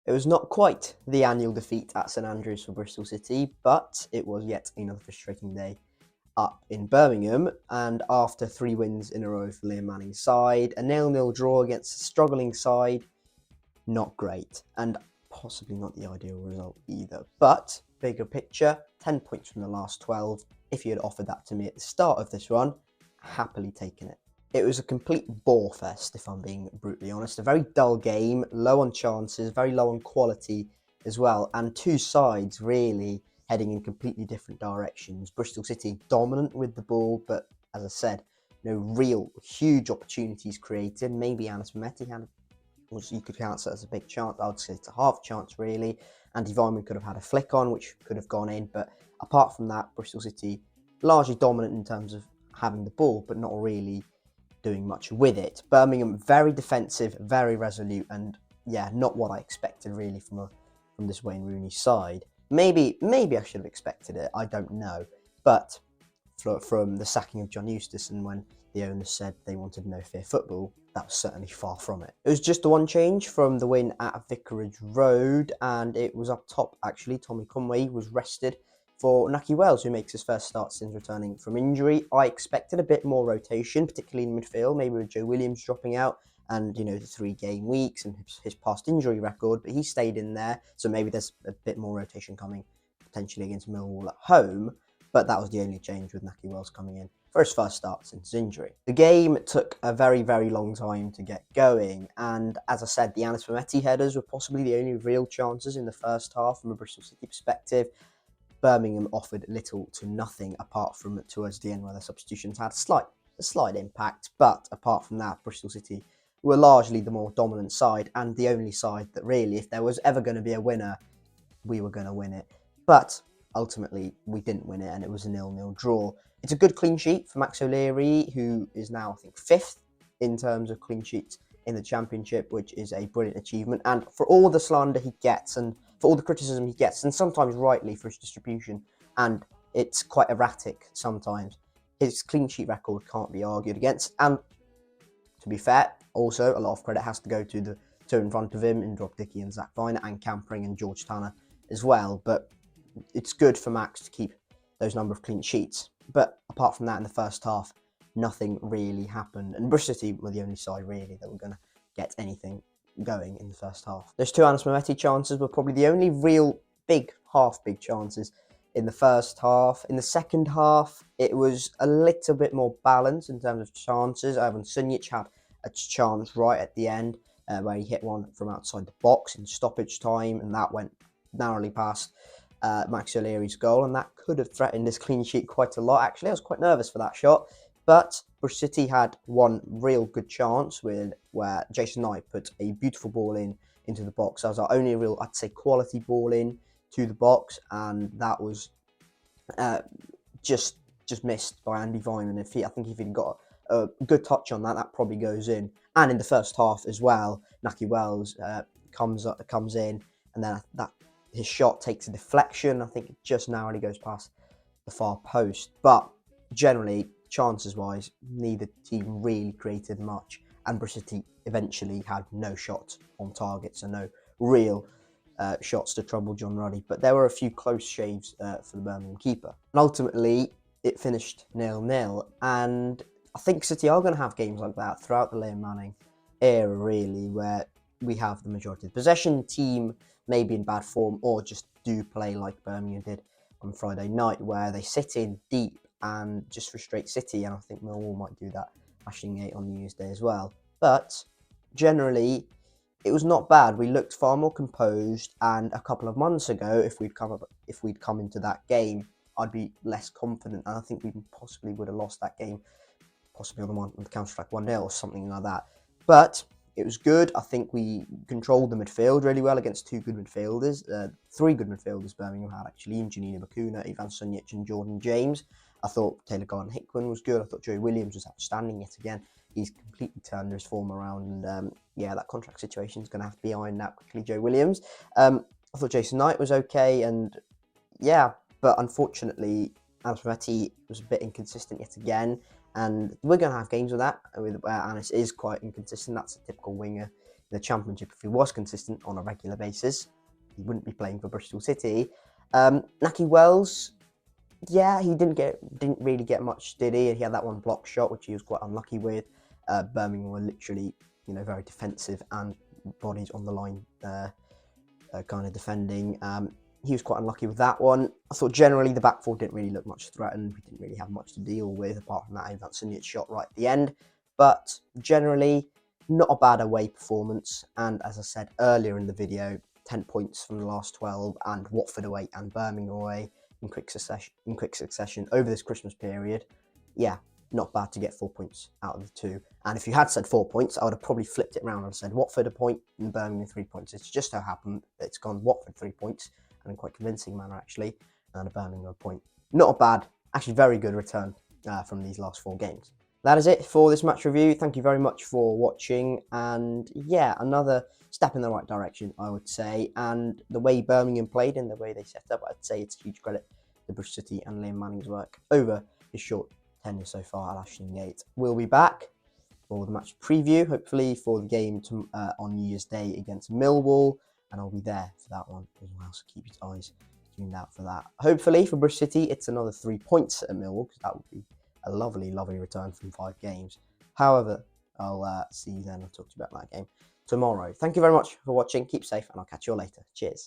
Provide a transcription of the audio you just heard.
It was not quite the annual defeat at St Andrews for Bristol City, but it was yet another frustrating day up in Birmingham, and after 3 wins in a row for Liam Manning's side, a 0-0 draw against a struggling side, not great, and possibly not the ideal result either. But, bigger picture, 10 points from the last 12. If you had offered that to me at the start of this run, happily taken it. It was a complete bore fest, if I'm being brutally honest. A very dull game, low on chances, very low on quality as well, and two sides really heading in completely different directions. Bristol City dominant with the ball, but as I said, no real huge opportunities created. Maybe Anis Mehmeti had, you could count that as a big chance. I would say it's a half chance really. Andy Vyman could have had a flick on, which could have gone in, but apart from that, Bristol City largely dominant in terms of having the ball, but not really doing much with it. Birmingham very defensive, very resolute, and yeah, not what I expected really from this Wayne Rooney side. Maybe I should have expected it. I don't know, but from the sacking of John Eustace and when the owners said they wanted no fear football, that was certainly far from it. It was just the one change from the win at Vicarage Road, and it was up top actually. Tommy Conway was rested for Nahki Wells, who makes his first start since returning from injury. I expected a bit more rotation, particularly in midfield, maybe with Joe Williams dropping out and, the 3-game weeks and his past injury record, but he stayed in there, so maybe there's a bit more rotation coming potentially against Millwall at home, but that was the only change with Nahki Wells coming in for his first start since his injury. The game took a very, very long time to get going, and as I said, the Anis Mehmeti headers were possibly the only real chances in the first half from a Bristol City perspective. Birmingham offered little to nothing apart from towards the end where the substitutions had a slight impact, but apart from that, Bristol City were largely the more dominant side and the only side that really, if there was ever going to be a winner, we were going to win it. But ultimately, we didn't win it and it was a 0-0 draw. It's a good clean sheet for Max O'Leary, who is now, I think, 5th in terms of clean sheets in the Championship, which is a brilliant achievement. And for all the slander he gets and for all the criticism he gets, and sometimes rightly for his distribution, and it's quite erratic sometimes, his clean sheet record can't be argued against. And to be fair, also a lot of credit has to go to the two in front of him in Rob Dickey and Zach Viner, and Campering and George Tanner as well. But it's good for Max to keep those number of clean sheets. But apart from that, in the first half, nothing really happened. And Bristol City were the only side really that were going to get anything going in the first half. Those two Anis Mehmeti chances were probably the only real big chances in the first half. In the second half, it was a little bit more balanced in terms of chances. Ivan Sunjic had a chance right at the end where he hit one from outside the box in stoppage time, and that went narrowly past Max O'Leary's goal, and that could have threatened his clean sheet quite a lot. Actually, I was quite nervous for that shot, but Bristol City had one real good chance where Jason Knight put a beautiful ball into the box. That was our only real, I'd say, quality ball in to the box, and that was just missed by Andy Vyman. I think if he'd got a good touch on that, that probably goes in. And in the first half as well, Nahki Wells comes in, and then that his shot takes a deflection. I think it just narrowly goes past the far post. But generally, chances-wise, neither team really created much, and Bristol City eventually had no shots on target, so no real shots to trouble John Ruddy. But there were a few close shaves for the Birmingham keeper. And ultimately, it finished 0-0, and I think City are going to have games like that throughout the Liam Manning era, really, where we have the majority of the possession, team maybe in bad form, or just do play like Birmingham did on Friday night, where they sit in deep and just frustrate City, and I think Millwall might do that, mashing 8 on New Year's Day as well. But generally, it was not bad. We looked far more composed, and a couple of months ago, if we'd come into that game, I'd be less confident, and I think we possibly would have lost that game, possibly on the counter-attack 1-0 or something like that. But it was good. I think we controlled the midfield really well against 2 good midfielders. 3 good midfielders Birmingham had, actually, in Janina Bakuna, Ivan Sunjic and Jordan James. I thought Taylor Garden-Hickman was good. I thought Joey Williams was outstanding yet again. He's completely turned his form around, and that contract situation is going to have to be ironed out quickly, Joe Williams. I thought Jason Knight was okay, and but unfortunately, Anis Mehmeti was a bit inconsistent yet again. And we're going to have games with that, where Anis is quite inconsistent. That's a typical winger the Championship if he was consistent on a regular basis. He wouldn't be playing for Bristol City. Naki Wells, yeah, he didn't really get much, did he? He had that one block shot, which he was quite unlucky with. Birmingham were literally, very defensive and bodies on the line, kind of defending. He was quite unlucky with that one. I thought generally the back four didn't really look much threatened. We didn't really have much to deal with apart from that Ivan Sunic shot right at the end. But generally, not a bad away performance. And as I said earlier in the video, 10 points from the last 12, and Watford away and Birmingham away in quick succession over this Christmas period. Yeah, not bad to get 4 points out of the two. And if you had said 4 points, I would have probably flipped it around and said Watford a point and Birmingham 3 points. It's just so happened that it's gone Watford 3 points, and in quite convincing manner actually, and a Birmingham a point. Not a bad, actually very good return from these last 4 games. That is it for this match review. Thank you very much for watching, and yeah, another step in the right direction, I would say. And the way Birmingham played and the way they set up, I'd say it's a huge credit to Bristol City and Liam Manning's work over his short tenure so far at Ashton Gate. We'll be back for the match preview, hopefully for the game on New Year's Day against Millwall, and I'll be there for that one as well, so keep your eyes tuned out for that. Hopefully for Bristol City, it's another 3 points at Millwall, because that would be a lovely, lovely return from 5 games. However, I'll see you then. I'll talk to you about that game tomorrow. Thank you very much for watching. Keep safe, and I'll catch you all later. Cheers.